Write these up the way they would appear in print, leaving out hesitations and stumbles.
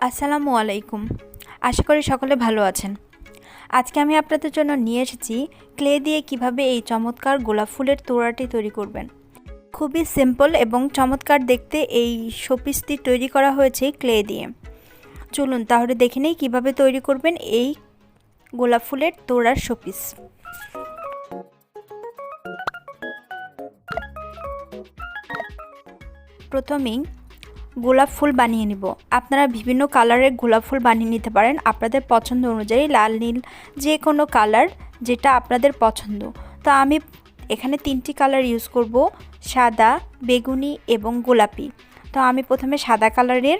আসসালামু আলাইকুম। আশা করি সকলে ভালো আছেন। আজকে আমি আপনাদের জন্য নিয়ে এসেছি ক্লে দিয়ে কিভাবে এই চমৎকার গোলাপ ফুলের তোড়াটি তৈরি করবেন। খুবই সিম্পল এবং চমৎকার দেখতে এই শোপিসটি তৈরি করা হয়েছে ক্লে দিয়ে। চলুন তাহলে দেখে নেই কীভাবে তৈরি করবেন এই গোলাপ ফুলের তোড়ার শোপিস। প্রথমেই গোলাপ ফুল বানিয়ে নিব। আপনারা বিভিন্ন কালারের গোলাপ ফুল বানিয়ে নিতে পারেন আপনাদের পছন্দ অনুযায়ী, লাল নীল যে কোনো কালার যেটা আপনাদের পছন্দ। তো আমি এখানে 3টি কালার ইউজ করব, সাদা, বেগুনি এবং গোলাপি। তো আমি প্রথমে সাদা কালারের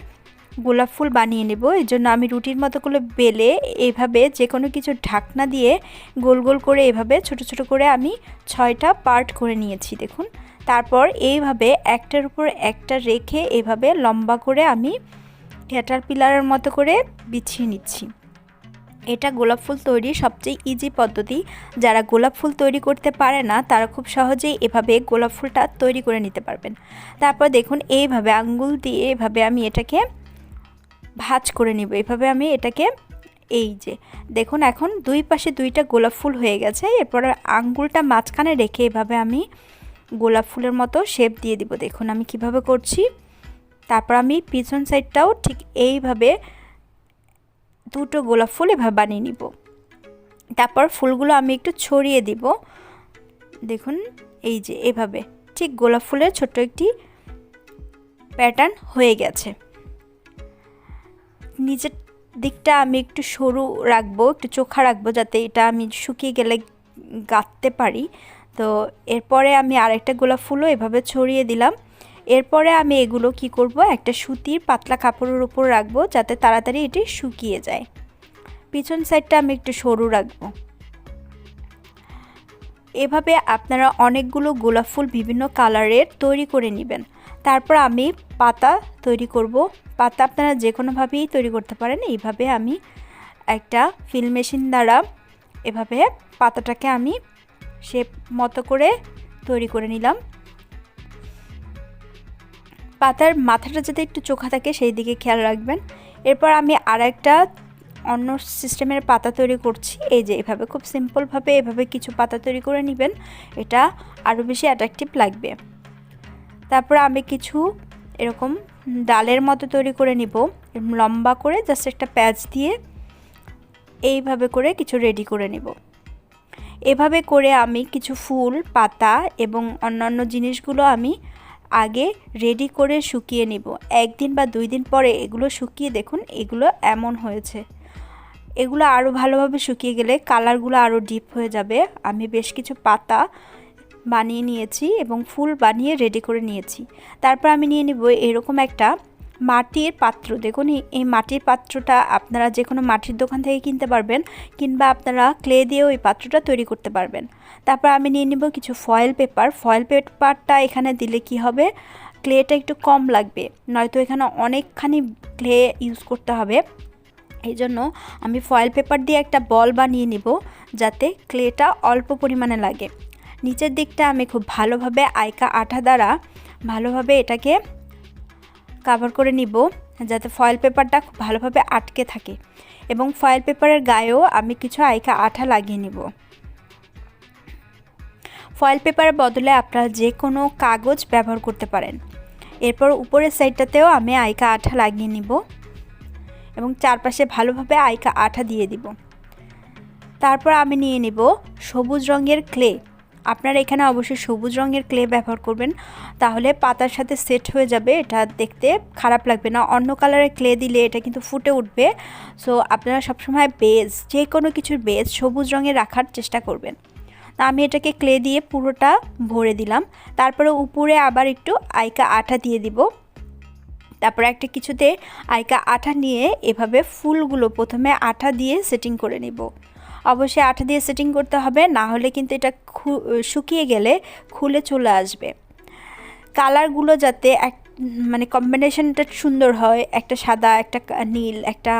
গোলাপ ফুল বানিয়ে নেব। এর জন্য আমি রুটির মতো করে বেলে এইভাবে যে কোনো কিছু ঢাকনা দিয়ে গোল গোল করে এভাবে ছোট ছোট করে আমি 6টা পার্ট করে নিয়েছি দেখুন। তারপর এইভাবে একটার উপর একটা রেখে এভাবে লম্বা করে আমি ক্যাটারপিলারের মতো করে বিছিয়ে নিচ্ছি। এটা গোলাপ ফুল তৈরির সবচেয়ে ইজি পদ্ধতি। যারা গোলাপ ফুল তৈরি করতে পারে না তারা খুব সহজেই এভাবে গোলাপ ফুলটা তৈরি করে নিতে পারবেন। তারপর দেখুন এইভাবে আঙ্গুল দিয়ে এভাবে আমি এটাকে ভাঁজ করে নিব। এভাবে আমি এটাকে এই যে দেখুন এখন দুই পাশে 2টা গোলাপ ফুল হয়ে গেছে। এরপর আঙ্গুলটা মাঝখানে রেখে এভাবে আমি গোলাপ ফুলের মতো শেপ দিয়ে দিব। দেখুন আমি কিভাবে করছি। তারপর আমি পিছন সাইডটাও ঠিক এইভাবে 2টো গোলাপ ফুল এভাবে বানিয়ে নিব। তারপর ফুলগুলো আমি একটু ছড়িয়ে দিব। দেখুন এই যে এভাবে ঠিক গোলাপ ফুলের ছোট্ট একটি প্যাটার্ন হয়ে গেছে। নিচের দিকটা আমি একটু সরু রাখবো, একটু চোখা রাখবো যাতে এটা আমি শুকিয়ে গেলে গাঁথতে পারি। তো এরপরে আমি আরেকটা গোলাপ ফুলও এভাবে ছড়িয়ে দিলাম। এরপরে আমি এগুলো কি করব, একটা সুতির পাতলা কাপড়ের উপর রাখবো যাতে তাড়াতাড়ি এটি শুকিয়ে যায়। পিছন সাইডটা আমি একটু সরু রাখবো। এভাবে আপনারা অনেকগুলো গোলাপ ফুল বিভিন্ন কালারের তৈরি করে নেবেন। তারপর আমি পাতা তৈরি করব। পাতা আপনারা যে কোনোভাবেই তৈরি করতে পারেন। এইভাবে আমি একটা ফিল মেশিন দ্বারা এভাবে পাতাটাকে আমি শেপ মতো করে তৈরি করে নিলাম। পাতার মাথাটা যাতে একটু চোখা থাকে সেই দিকে খেয়াল রাখবেন। এরপর আমি আরেকটা অন্য সিস্টেমের পাতা তৈরি করছি। এই যে এভাবে খুব সিম্পলভাবে এভাবে কিছু পাতা তৈরি করে নেবেন, এটা আরও বেশি অ্যাট্রাকটিভ লাগবে। তারপর আমি কিছু এরকম ডালের মতো তৈরি করে নিব, লম্বা করে জাস্ট একটা প্যাচ দিয়ে এইভাবে করে কিছু রেডি করে নিব। এভাবে করে আমি কিছু ফুল, পাতা এবং অন্যান্য জিনিসগুলো আমি আগে রেডি করে শুকিয়ে নিব। 1 দিন বা 2 দিন পরে এগুলো শুকিয়ে দেখুন এগুলো এমন হয়েছে। এগুলো আরও ভালোভাবে শুকিয়ে গেলে কালারগুলো আরও ডিপ হয়ে যাবে। আমি বেশ কিছু পাতা বানিয়ে নিয়েছি এবং ফুল বানিয়ে রেডি করে নিয়েছি। তারপর আমি নিয়ে নিব এরকম একটা মাটির পাত্র। দেখুন এই মাটির পাত্রটা আপনারা যে কোনো মাটির দোকান থেকে কিনতে পারবেন, কিংবা আপনারা ক্লে দিয়েও এই পাত্রটা তৈরি করতে পারবেন। তারপর আমি নিয়ে নিব কিছু ফয়েল পেপার। ফয়েল পেপারটা এখানে দিলে কি হবে, ক্লেটা একটু কম লাগবে, নয়তো এখানে অনেকখানি ক্লে ইউজ করতে হবে। এই জন্য আমি ফয়েল পেপার দিয়ে একটা বল বানিয়ে নিব যাতে ক্লেটা অল্প পরিমাণে লাগে। নিচের দিকটা আমি খুব ভালোভাবে আইকা আঠা দ্বারা ভালোভাবে এটাকে কভার করে নিব যাতে ফয়েল পেপারটা খুব ভালোভাবে আটকে থাকে, এবং ফয়েল পেপারের গায়েও আমি কিছু আইকা আঠা লাগিয়ে নিব। ফয়েল পেপারের বদলে আপনারা যে কোনো কাগজ ব্যবহার করতে পারেন। এরপর উপরের সাইডটাতেও আমি আইকা আঠা লাগিয়ে নিব এবং চারপাশে ভালোভাবে আইকা আঠা দিয়ে দিব। তারপর আমি নিয়ে নিব সবুজ রঙের ক্লে। আপনারা এখানে অবশ্যই সবুজ রঙের ক্লে ব্যবহার করবেন, তাহলে পাতার সাথে সেট হয়ে যাবে, এটা দেখতে খারাপ লাগবে না। অন্য কালারের ক্লে দিলে এটা কিন্তু ফুটে উঠবে। সো আপনারা সবসময় বেজ, যে কোনো কিছুর বেজ সবুজ রঙের রাখার চেষ্টা করবেন। তা আমি এটাকে ক্লে দিয়ে পুরোটা ভরে দিলাম। তারপরে উপরে আবার একটু আইকা আঠা দিয়ে দিব। তারপর একটা কিছুতে আইকা আঠা নিয়ে এভাবে ফুলগুলো প্রথমে আঠা দিয়ে সেটিং করে নিব। অবশ্যই আঠা দিয়ে সেটিং করতে হবে, না হলে কিন্তু এটা শুকিয়ে গেলে খুলে চলে আসবে। কালারগুলো যাতে মানে কম্বিনেশনটা সুন্দর হয়, একটা সাদা, একটা নীল, একটা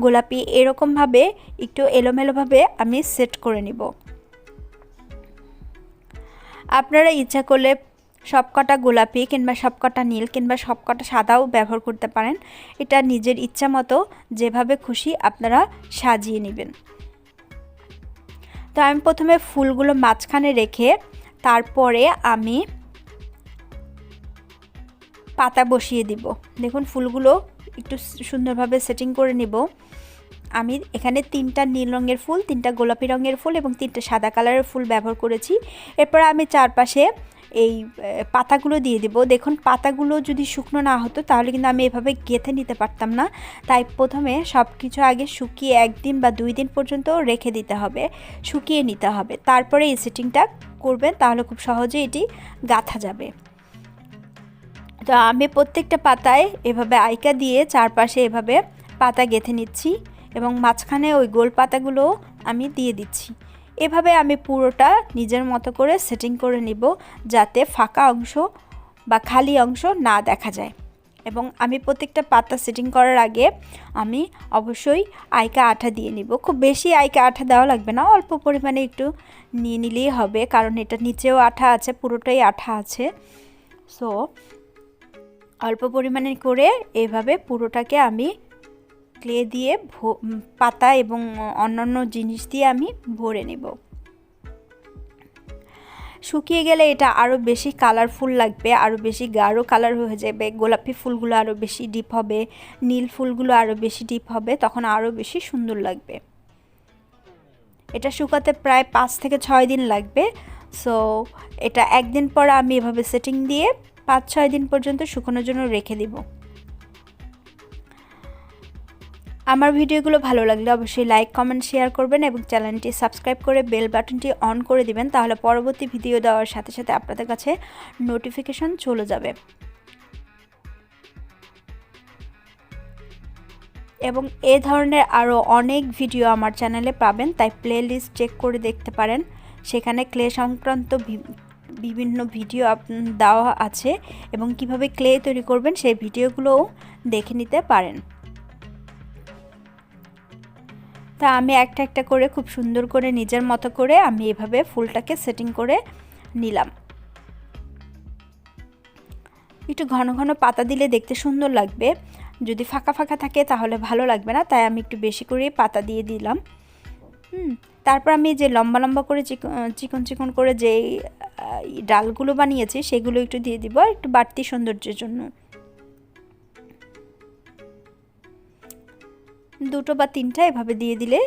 গোলাপি, এরকমভাবে একটু এলোমেলোভাবে আমি সেট করে নিব। আপনারা ইচ্ছা করলে সবকটা গোলাপি কিংবা সবকটা নীল কিংবা সবকটা সাদাও ব্যবহার করতে পারেন। এটা নিজের ইচ্ছা মতো যেভাবে খুশি আপনারা সাজিয়ে নেবেন। তো আমি প্রথমে ফুলগুলো মাঝখানে রেখে তারপরে আমি পাতা বসিয়ে দিব। দেখুন ফুলগুলো একটু সুন্দরভাবে সেটিং করে নিব। আমি এখানে 3টা নীল রঙের ফুল, 3টা গোলাপি রঙের ফুল এবং 3টা সাদা কালারের ফুল ব্যবহার করেছি। এরপর আমি চারপাশে এই পাতাগুলো দিয়ে দিব। দেখুন পাতাগুলো যদি শুকনো না হতো তাহলে কিন্তু আমি এভাবে গেঁথে নিতে পারতাম না। তাই প্রথমে সব কিছু আগে শুকিয়ে 1 দিন বা 2 দিন পর্যন্ত রেখে দিতে হবে, শুকিয়ে নিতে হবে। তারপরে এই সেটিংটা করবেন, তাহলে খুব সহজে এটি গাঁথা যাবে। তো আমি প্রত্যেকটা পাতায় এভাবে আইকা দিয়ে চারপাশে এভাবে পাতা গেঁথে নিচ্ছি এবং মাঝখানে ওই গোল পাতাগুলো আমি দিয়ে দিচ্ছি। এভাবে আমি পুরোটা নিজের মতো করে সেটিং করে নিব, যাতে ফাঁকা অংশ বা খালি অংশ না দেখা যায়। এবং আমি প্রত্যেকটা পাতা সেটিং করার আগে আমি অবশ্যই আইকা আঠা দিয়ে নিব। খুব বেশি আইকা আঠা দেওয়া লাগবে না, অল্প পরিমাণে একটু নিয়ে নিলেই হবে, কারণ এটা নিচেও আঠা আছে, পুরোটাই আঠা আছে। সো অল্প পরিমাণে করে এভাবে পুরোটাকে আমি ক্লে দিয়ে পাতা এবং অন্যান্য জিনিস দিয়ে আমি ভরে নেব। শুকিয়ে গেলে এটা আরও বেশি কালারফুল লাগবে, আরও বেশি গাঢ় কালার হয়ে যাবে। গোলাপি ফুলগুলো আরও বেশি ডিপ হবে, নীল ফুলগুলো আরও বেশি ডিপ হবে, তখন আরও বেশি সুন্দর লাগবে। এটা শুকাতে প্রায় 5 থেকে 6 দিন লাগবে। সো এটা 1 দিন পর আমি এভাবে সেটিং দিয়ে 5-6 দিন পর্যন্ত শুকানোর জন্য রেখে দিব। আমার ভিডিওগুলো ভালো লাগলে অবশ্যই লাইক, কমেন্ট, শেয়ার করবেন এবং চ্যানেলটি সাবস্ক্রাইব করে বেল বাটনটি অন করে দিবেন, তাহলে পরবর্তী ভিডিও দেওয়ার সাথে সাথে আপনাদের কাছে নোটিফিকেশন চলে যাবে। এবং এই ধরনের আরও অনেক ভিডিও আমার চ্যানেলে পাবেন, তাই প্লেলিস্ট চেক করে দেখতে পারেন। সেখানে ক্লে সংক্রান্ত বিভিন্ন ভিডিও দেওয়া আছে এবং কিভাবে ক্লে তৈরি করবেন সেই ভিডিওগুলোও দেখে নিতে পারেন। তা আমি একটা একটা করে খুব সুন্দর করে নিজের মতো করে আমি এভাবে ফুলটাকে সেটিং করে নিলাম। একটু ঘন ঘন পাতা দিলে দেখতে সুন্দর লাগবে, যদি ফাঁকা ফাঁকা থাকে তাহলে ভালো লাগবে না, তাই আমি একটু বেশি করে পাতা দিয়ে দিলাম। তারপর আমি যে লম্বা লম্বা করে চিকন চিকন করে যে ডালগুলো বানিয়েছি সেগুলো একটু দিয়ে দিব, একটু বাড়তি সৌন্দর্যের জন্য। 2টো বা 3টা এভাবে দিয়ে দিলে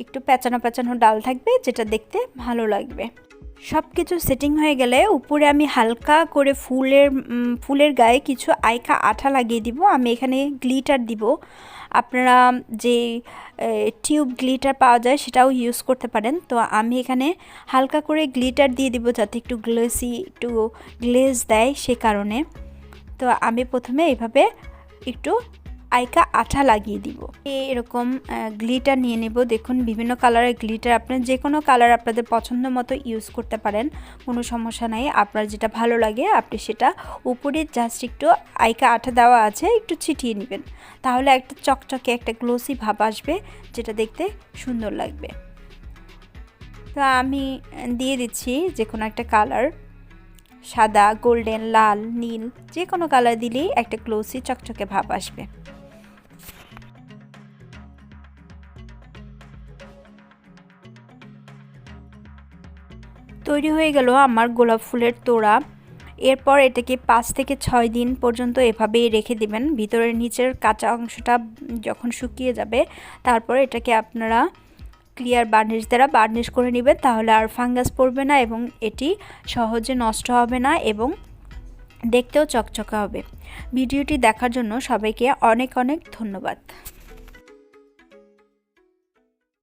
একটু প্যাঁচানো প্যাঁচানো ডাল থাকবে, যেটা দেখতে ভালো লাগবে। সব কিছু সেটিং হয়ে গেলে উপরে আমি হালকা করে ফুলের গায়ে কিছু আইকা আঠা লাগিয়ে দিব। আমি এখানে গ্লিটার দিব, আপনারা যে টিউব গ্লিটার পাওয়া যায় সেটাও ইউজ করতে পারেন। তো আমি এখানে হালকা করে গ্লিটার দিয়ে দিব যাতে একটু একটু গ্লেজ দেয়, সে কারণে। তো আমি প্রথমে এইভাবে একটু আইকা আঠা লাগিয়ে দিব। এরকম গ্লিটার নিয়ে নেব। দেখুন বিভিন্ন কালারের গ্লিটার, আপনার যে কোনো কালার আপনাদের পছন্দ মতো ইউজ করতে পারেন, কোনো সমস্যা নাই। আপনার যেটা ভালো লাগে আপনি সেটা উপরে জাস্ট একটু আইকা আঠা দেওয়া আছে একটু ছিটিয়ে নেবেন, তাহলে একটা চকচকে একটা গ্লোসি ভাব আসবে, যেটা দেখতে সুন্দর লাগবে। তো আমি দিয়ে দিচ্ছি যে কোনো একটা কালার, সাদা, গোল্ডেন, লাল, নীল, যে কোনো কালার দিলেই একটা গ্লোসি চকচকে ভাব আসবে। তৈরি হয়ে গেল আমার গোলাপ ফুলের তোড়া। এরপর এটাকে 5 থেকে 6 দিন পর্যন্ত এভাবেই রেখে দিবেন। ভিতরের নিচের কাঁচা অংশটা যখন শুকিয়ে যাবে তারপর এটাকে আপনারা ক্লিয়ার বার্নিশ দ্বারা বার্নিশ করে নেবেন, তাহলে আর ফাঙ্গাস পড়বে না এবং এটি সহজে নষ্ট হবে না এবং দেখতেও চকচকে হবে। ভিডিওটি দেখার জন্য সবাইকে অনেক অনেক ধন্যবাদ।